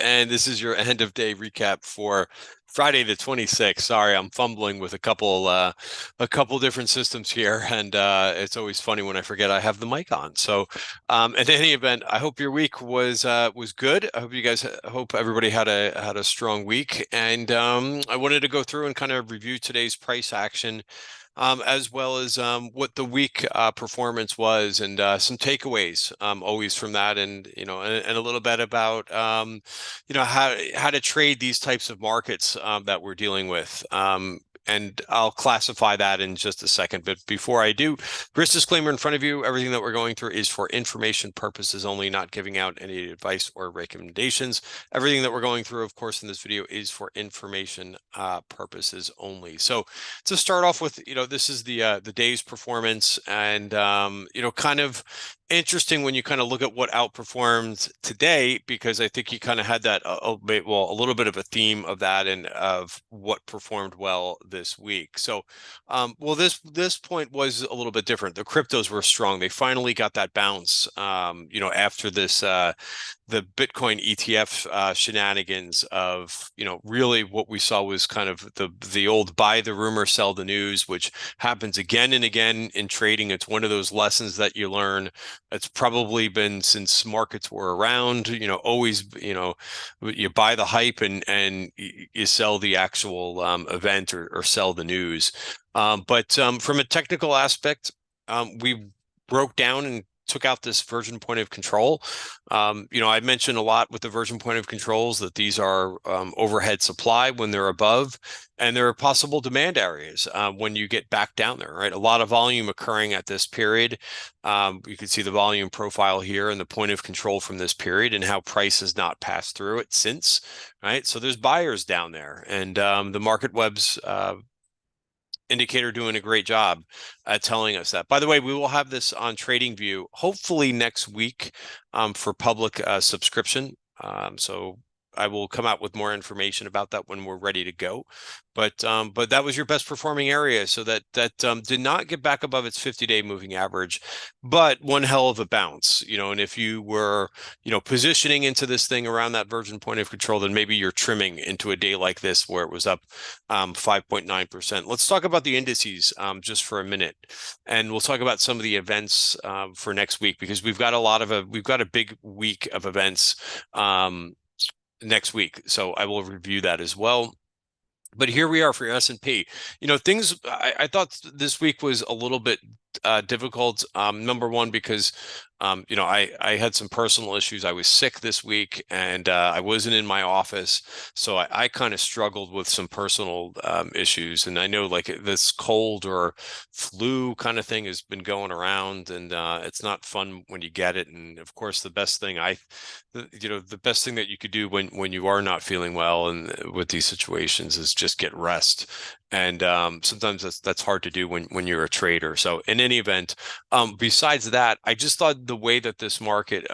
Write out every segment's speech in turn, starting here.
And this is your end of day recap for Friday the 26th. Sorry, I'm fumbling with a couple different systems here, and it's always funny when I forget I have the mic on. So, in any event, I hope your week was good. I hope you guys I hope everybody had a strong week, and I wanted to go through and kind of review today's price action, as well as what the week performance was, and some takeaways always from that, and and a little bit about how to trade these types of markets that we're dealing with. And I'll classify that in just a second. But before I do, risk disclaimer in front of you, everything that we're going through is for information purposes only, not giving out any advice or recommendations. Everything that we're going through, of course, in this video is for information purposes only. So to start off with, this is the day's performance, and kind of interesting when you kind of look at what outperformed today, because I think you kind of had that a little bit of a theme of that and of what performed well this week. So, well, this point was a little bit different. The cryptos were strong. They finally got that bounce, after this the Bitcoin ETF shenanigans of, really what we saw was kind of the old buy the rumor, sell the news, which happens again and again in trading. It's one of those lessons that you learn. It's probably been since markets were around, always, you buy the hype and you sell the actual event, or sell the news. But from a technical aspect, we broke down and took out this version point of control. I mentioned a lot with the version point of controls that these are overhead supply when they're above, and there are possible demand areas when you get back down there, right? A lot of volume occurring at this period. You can see the volume profile here and the point of control from this period and how price has not passed through it since, right? So there's buyers down there, and the market webs indicator doing a great job at telling us that. By the way, we will have this on TradingView hopefully next week for public subscription. So I will come out with more information about that when we're ready to go. But that was your best performing area. So that did not get back above its 50-day moving average, but one hell of a bounce, and if you were, positioning into this thing around that version point of control, then maybe you're trimming into a day like this where it was up 5.9%. Let's talk about the indices just for a minute, and we'll talk about some of the events for next week, because we've got a big week of events next week. So I will review that as well. But here we are for S&P. Things I thought this week was a little bit difficult. Number one, because I had some personal issues. I was sick this week, and I wasn't in my office, so I kind of struggled with some personal issues. And I know, like, this cold or flu kind of thing has been going around, and it's not fun when you get it. And of course, the best thing that you could do when you are not feeling well and with these situations is just get rest. And sometimes that's hard to do when you're a trader. So in any event, besides that, I just thought the way that this market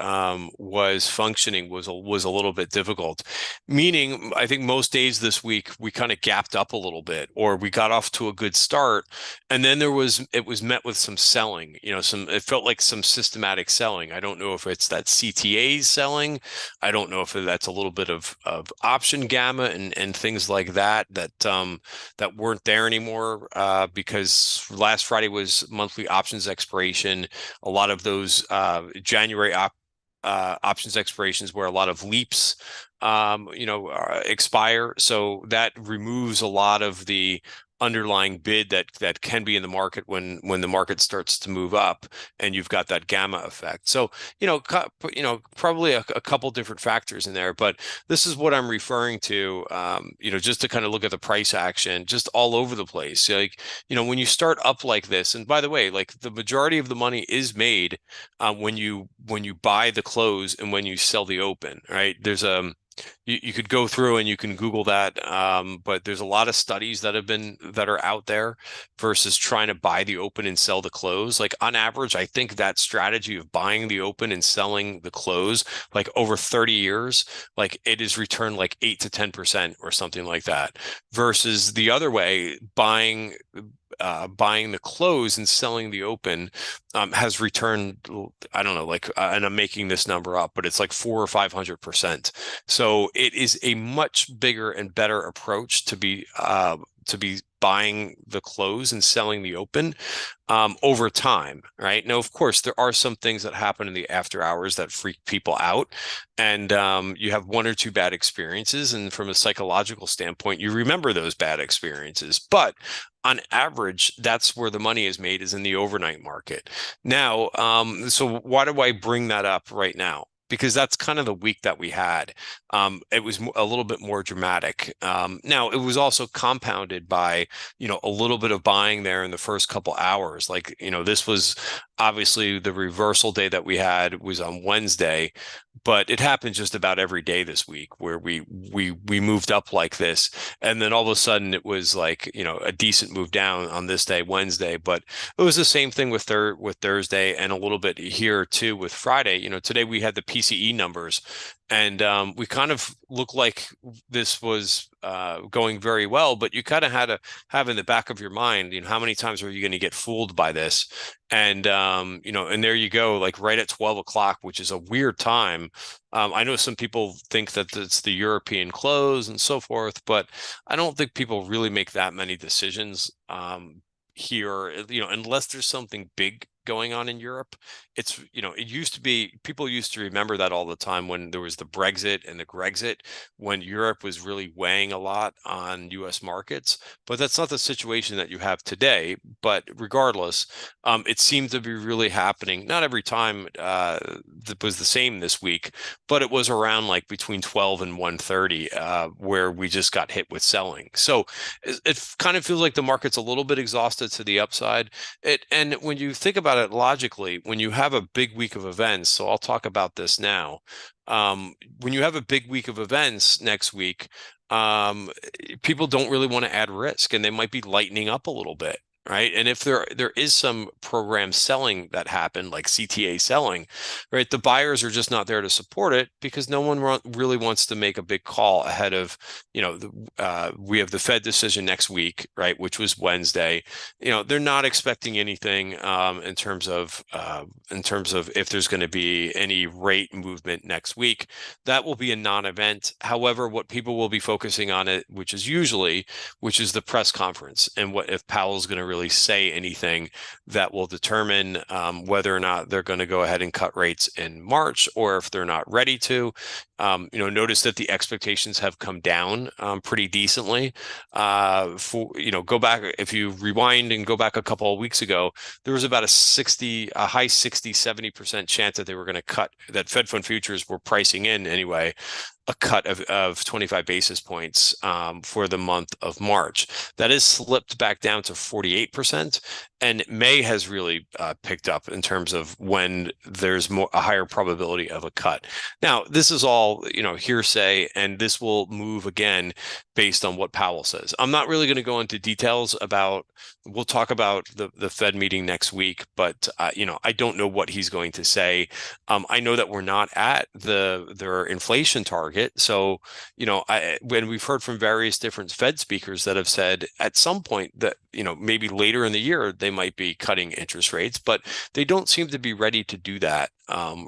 was functioning was a little bit difficult. Meaning, I think most days this week we kind of gapped up a little bit, or we got off to a good start, and then it was met with some selling. It felt like some systematic selling. I don't know if it's that CTAs selling. I don't know if that's a little bit of option gamma and things like that weren't there anymore, because last Friday was monthly options expiration. A lot of those January options expirations where a lot of leaps expire. So that removes a lot of the underlying bid that can be in the market when the market starts to move up, and you've got that gamma effect. So probably a couple different factors in there, but this is what I'm referring to. Just to kind of look at the price action just all over the place. Like, when you start up like this, and by the way, like, the majority of the money is made when you buy the close and when you sell the open, right? There's you could go through and you can Google that, but there's a lot of studies that are out there versus trying to buy the open and sell the close. Like, on average, I think that strategy of buying the open and selling the close, like, over 30 years, like, it is returned like 8 to 10% or something like that, versus the other way, buying buying the close and selling the open has returned, I don't know, like, and I'm making this number up, but it's like 400 or 500%. So it is a much bigger and better approach to be buying the close and selling the open over time, right? Now, of course, there are some things that happen in the after hours that freak people out, and you have one or two bad experiences, and from a psychological standpoint, you remember those bad experiences. But on average, that's where the money is made, is in the overnight market. Now, so why do I bring that up right now? Because that's kind of the week that we had. It was a little bit more dramatic. Now, it was also compounded by, a little bit of buying there in the first couple hours. Like, this was obviously the reversal day that we had was on Wednesday, but it happened just about every day this week where we moved up like this, and then all of a sudden it was like, a decent move down on this day, Wednesday. But it was the same thing with Thursday, and a little bit here too with Friday. Today we had the PCE numbers, and we kind of looked like this was going very well, but you kind of had to have in the back of your mind, how many times are you going to get fooled by this? And and there you go, like right at 12 o'clock, which is a weird time. I know some people think that it's the European close and so forth, but I don't think people really make that many decisions here, unless there's something big going on in Europe. It's, it used to be, people used to remember that all the time when there was the Brexit and the Grexit, when Europe was really weighing a lot on US markets. But that's not the situation that you have today. But regardless, it seemed to be really happening. Not every time that was the same this week, but it was around like between 12 and 1:30 where we just got hit with selling. So it kind of feels like the market's a little bit exhausted to the upside. And when you think about it logically, when you have a big week of events, so I'll talk about this now. When you have a big week of events next week, people don't really want to add risk, and they might be lightening up a little bit. Right. And if there is some program selling that happened, like CTA selling, right, the buyers are just not there to support it because no one really wants to make a big call ahead of, we have the Fed decision next week, right, which was Wednesday. They're not expecting anything in terms of if there's going to be any rate movement next week. That will be a non-event. However, what people will be focusing on it, which is the press conference, and what if Powell's going to really say anything that will determine whether or not they're going to go ahead and cut rates in March, or if they're not ready to. Notice that the expectations have come down pretty decently. Go back, if you rewind and go back a couple of weeks ago, there was about a high 60-70% chance that they were going to cut, that Fed fund futures were pricing in anyway, a cut of 25 basis points for the month of March. That has slipped back down to 48%, and May has really picked up in terms of when there's a higher probability of a cut. Now, this is all hearsay, and this will move again based on what Powell says. I'm not really going to go into details about. We'll talk about the Fed meeting next week, but I don't know what he's going to say. I know that we're not at their inflation target. So, when we've heard from various different Fed speakers that have said at some point that, maybe later in the year, they might be cutting interest rates, but they don't seem to be ready to do that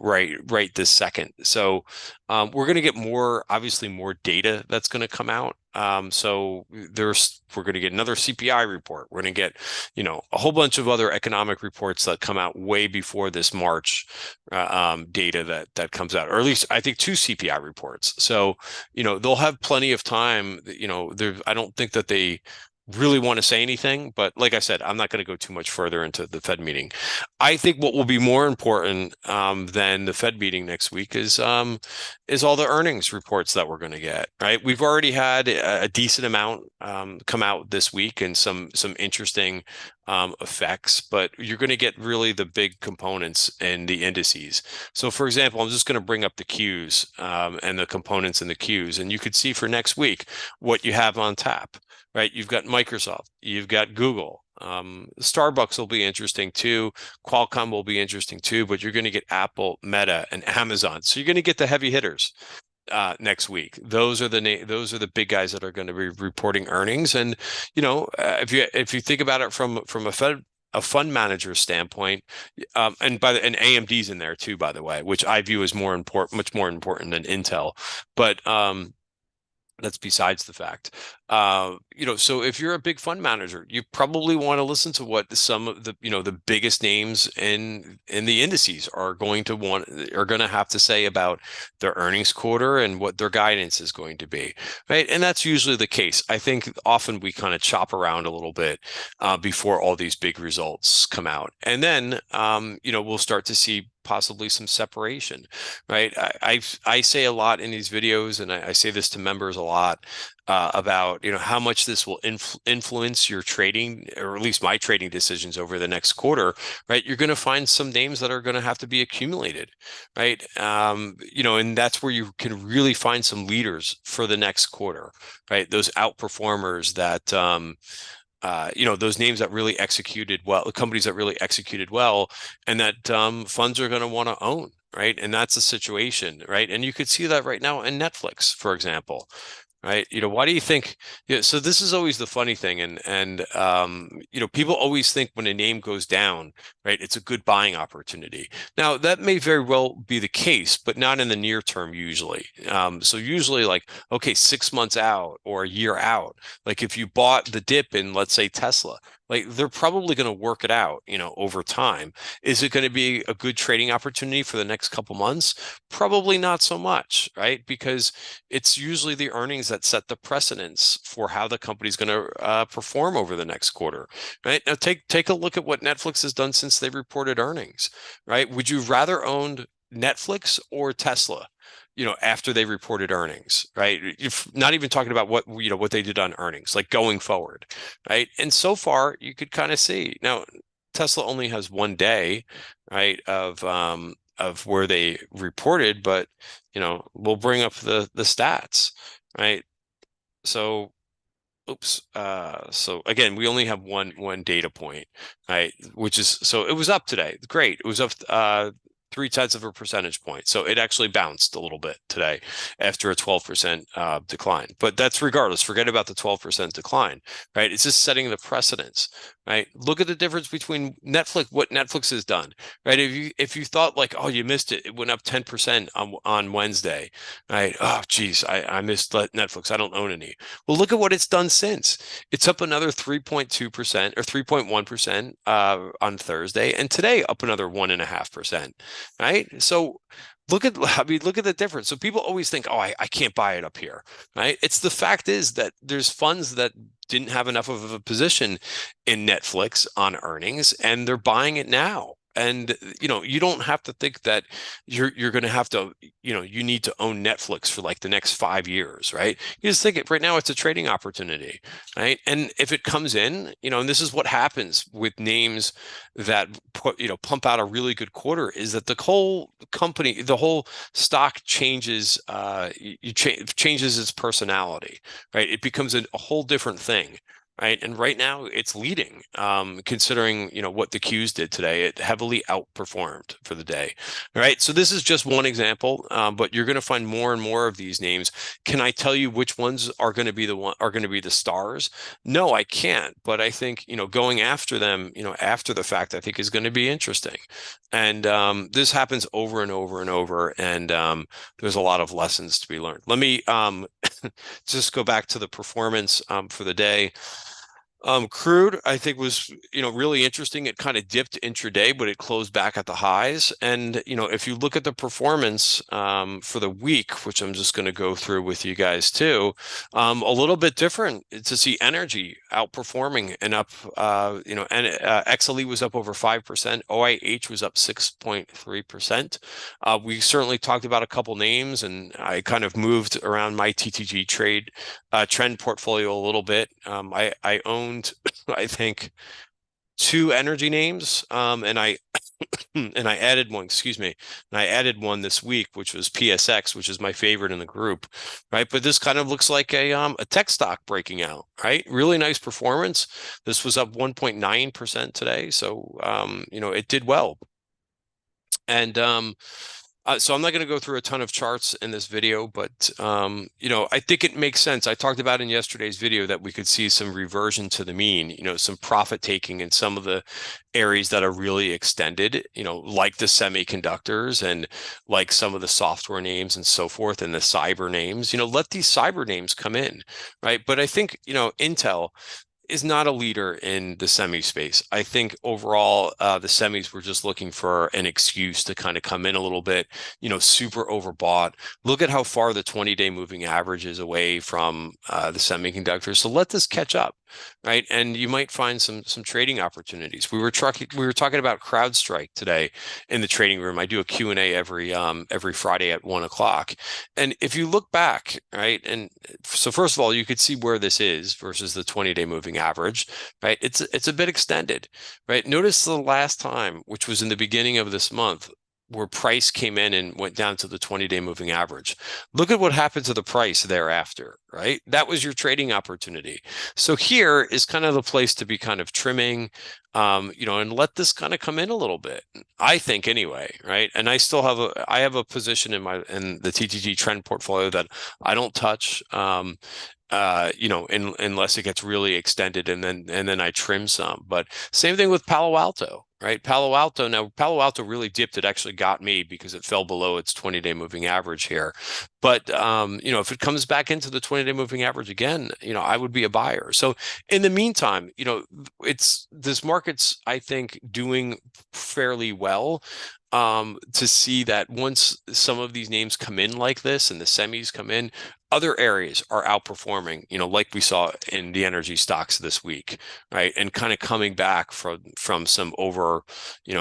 right this second. So we're going to get obviously more data that's going to come out. So we're going to get another CPI report. We're going to get, a whole bunch of other economic reports that come out way before this March data that comes out, or at least I think 2 CPI reports. So, they'll have plenty of time. I don't think that they really want to say anything, but like I said, I'm not going to go too much further into the Fed meeting. I think what will be more important than the Fed meeting next week is all the earnings reports that we're going to get. Right, we've already had a decent amount come out this week, and some interesting effects, but you're going to get really the big components in the indices. So, for example, I'm just going to bring up the Qs and the components in the Qs, and you could see for next week what you have on tap. Right, you've got Microsoft, you've got Google, Starbucks will be interesting too, Qualcomm will be interesting too, but you're going to get Apple, Meta, and Amazon. So you're going to get the heavy hitters. next week. Those are the big guys that are going to be reporting earnings. And if you think about it from a fund manager standpoint, and AMD's in there too, by the way, which I view as more important, much more important than Intel. But that's besides the fact. So if you're a big fund manager, you probably want to listen to what some of the biggest names in the indices are going to have to say about their earnings quarter and what their guidance is going to be, right? And that's usually the case. I think often we kind of chop around a little bit before all these big results come out, and then we'll start to see possibly some separation, right? I say a lot in these videos, and I say this to members a lot about how much this will influence your trading, or at least my trading decisions over the next quarter, right? You're going to find some names that are going to have to be accumulated, right? And that's where you can really find some leaders for the next quarter, right? Those outperformers that those names that really executed well, the companies that really executed well, and that funds are going to want to own, right? And that's the situation, right? And you could see that right now in Netflix, for example, right? Why do you think? So this is always the funny thing, and people always think when a name goes down, right, it's a good buying opportunity. Now that may very well be the case, but not in the near term usually. So usually, like, okay, 6 months out or a year out, like if you bought the dip in, let's say, Tesla. Like they're probably going to work it out, over time. Is it going to be a good trading opportunity for the next couple months? Probably not so much, right? Because it's usually the earnings that set the precedence for how the company's going to perform over the next quarter, right? Now take a look at what Netflix has done since they reported earnings, right? Would you rather own Netflix or Tesla? After they reported earnings, right? If not even talking about what they did on earnings, like going forward, right? And so far, you could kind of see now Tesla only has one day, right, of where they reported, but we'll bring up the stats, right? So, oops. So again, we only have one data point, right? Which is so it was up today. Great. It was up 0.3 of a percentage point. So it actually bounced a little bit today after a 12% decline. But that's regardless. Forget about the 12% decline, right? It's just setting the precedence, right? Look at the difference between what Netflix has done, right? If you thought like, oh, you missed it, it went up 10% on Wednesday, right? Oh, geez, I missed Netflix. I don't own any. Well, look at what it's done since. It's up another 3.2% or 3.1% on Thursday, and today up another 1.5%. Right? So look at the difference. So people always think, oh, I can't buy it up here, right? It's the fact is that there's funds that didn't have enough of a position in Netflix on earnings, and they're buying it now. And you don't have to think that you're going to have to, you need to own Netflix for like the next 5 years, right? You just think it right now it's a trading opportunity, right? And if it comes in, and this is what happens with names that pump out a really good quarter, is that the whole company, the whole stock changes, changes its personality, right? It becomes a whole different thing. Right. And right now it's leading, considering, what the Qs did today. It heavily outperformed for the day. Right. So this is just one example, but you're going to find more and more of these names. Can I tell you which ones are going to be the stars? No, I can't. But I think, going after them, after the fact, I think is going to be interesting. And this happens over and over and over. And there's a lot of lessons to be learned. Let me just go back to the performance for the day. Crude, I think, was, really interesting. It kind of dipped intraday, but it closed back at the highs. And, if you look at the performance for the week, which I'm just going to go through with you guys too, a little bit different to see energy outperforming and up, and XLE was up over 5%. OIH was up 6.3%. We certainly talked about a couple names, and I kind of moved around my TTG trend portfolio a little bit. I owned, I think, two energy names, and I and I added one, excuse me, and I added one this week, which was PSX, which is my favorite in the group, right? But this kind of looks like a tech stock breaking out, right? Really nice performance. This was up 1.9% today, so it did well. And So I'm not going to go through a ton of charts in this video, but I think it makes sense. I talked about in yesterday's video that we could see some reversion to the mean, some profit taking in some of the areas that are really extended, like the semiconductors and like some of the software names and so forth, and the cyber names. Let these cyber names come in, right? But I think, Intel is not a leader in the semi space. I think overall, the semis were just looking for an excuse to kind of come in a little bit, super overbought. Look at how far the 20-day moving average is away from the semiconductors. So let this catch up, right? And you might find some trading opportunities. We were talking about CrowdStrike today in the trading room. I do a Q&A every Friday at 1 o'clock. And if you look back, right, and so first of all, you could see where this is versus the 20-day moving average, right? It's a bit extended, right? Notice the last time, which was in the beginning of this month, where price came in and went down to the 20-day moving average. Look at what happened to the price thereafter, right? That was your trading opportunity. So here is kind of the place to be kind of trimming, and let this kind of come in a little bit. I think anyway, right? And I have a position in the TTG trend portfolio that I don't touch. Unless it gets really extended, and then I trim some. But same thing with Palo Alto, right? Palo Alto really dipped. It actually got me because it fell below its 20-day moving average here. But if it comes back into the 20-day moving average again, I would be a buyer. So in the meantime, this market's, I think, doing fairly well. To see that once some of these names come in like this and the semis come in, other areas are outperforming, like we saw in the energy stocks this week, right? And kind of coming back from some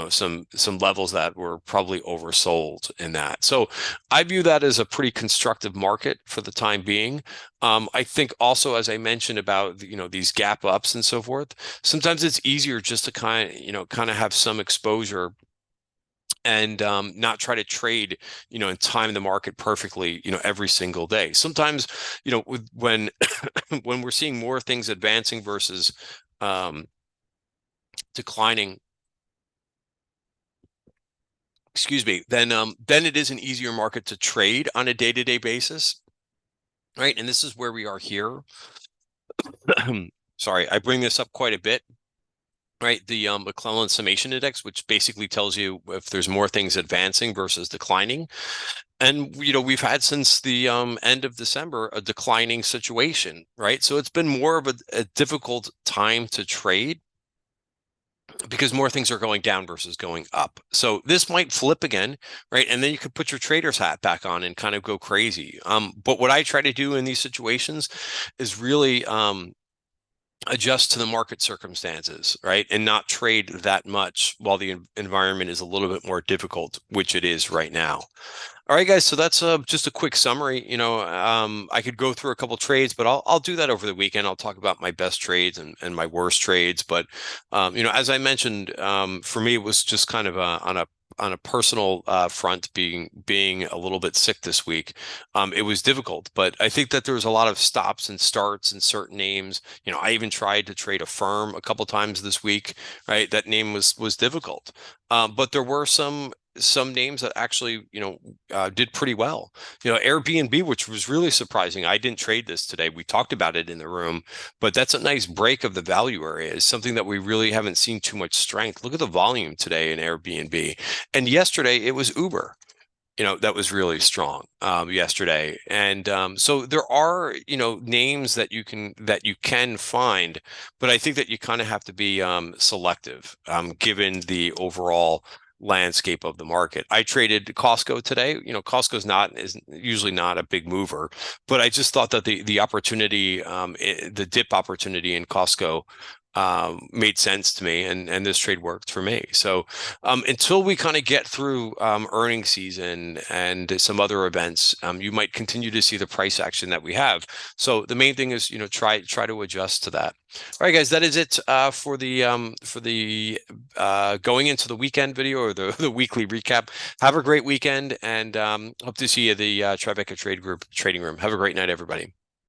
some levels that were probably oversold in that. So I view that as a pretty constructive market for the time being. I think also, as I mentioned about these gap ups and so forth, sometimes it's easier just to kind of have some exposure and not try to trade, and time the market perfectly, every single day. Sometimes, when when we're seeing more things advancing versus declining, excuse me, then it is an easier market to trade on a day-to-day basis, right? And this is where we are here. Sorry, I bring this up quite a bit. Right, the McClellan Summation Index, which basically tells you if there's more things advancing versus declining. And we've had since the end of December a declining situation, right? So it's been more of a difficult time to trade because more things are going down versus going up. So this might flip again, right? And then you could put your trader's hat back on and kind of go crazy. But what I try to do in these situations is really adjust to the market circumstances, right? And not trade that much while the environment is a little bit more difficult, which it is right now. All right, guys. So that's just a quick summary. I could go through a couple trades, but I'll do that over the weekend. I'll talk about my best trades and my worst trades. But as I mentioned, for me, it was just kind of on a personal front, being a little bit sick this week. It was difficult, but I think that there was a lot of stops and starts in certain names. I even tried to trade a firm a couple times this week, right? That name was difficult. But there were some names that actually, did pretty well. Airbnb, which was really surprising. I didn't trade this today. We talked about it in the room, but that's a nice break of the value area. It's something that we really haven't seen too much strength. Look at the volume today in Airbnb. And yesterday it was Uber, that was really strong yesterday. And so there are, names that you can find, but I think that you kind of have to be selective given the overall landscape of the market. I traded Costco today. Costco's is usually not a big mover, but I just thought that the opportunity, the dip opportunity in Costco made sense to me, and this trade worked for me. So until we kind of get through earnings season and some other events, you might continue to see the price action that we have. So the main thing is, try to adjust to that. All right, guys, that is it for the going into the weekend video, or the weekly recap. Have a great weekend, and hope to see you at the Tribeca Trade Group trading room. Have a great night, everybody.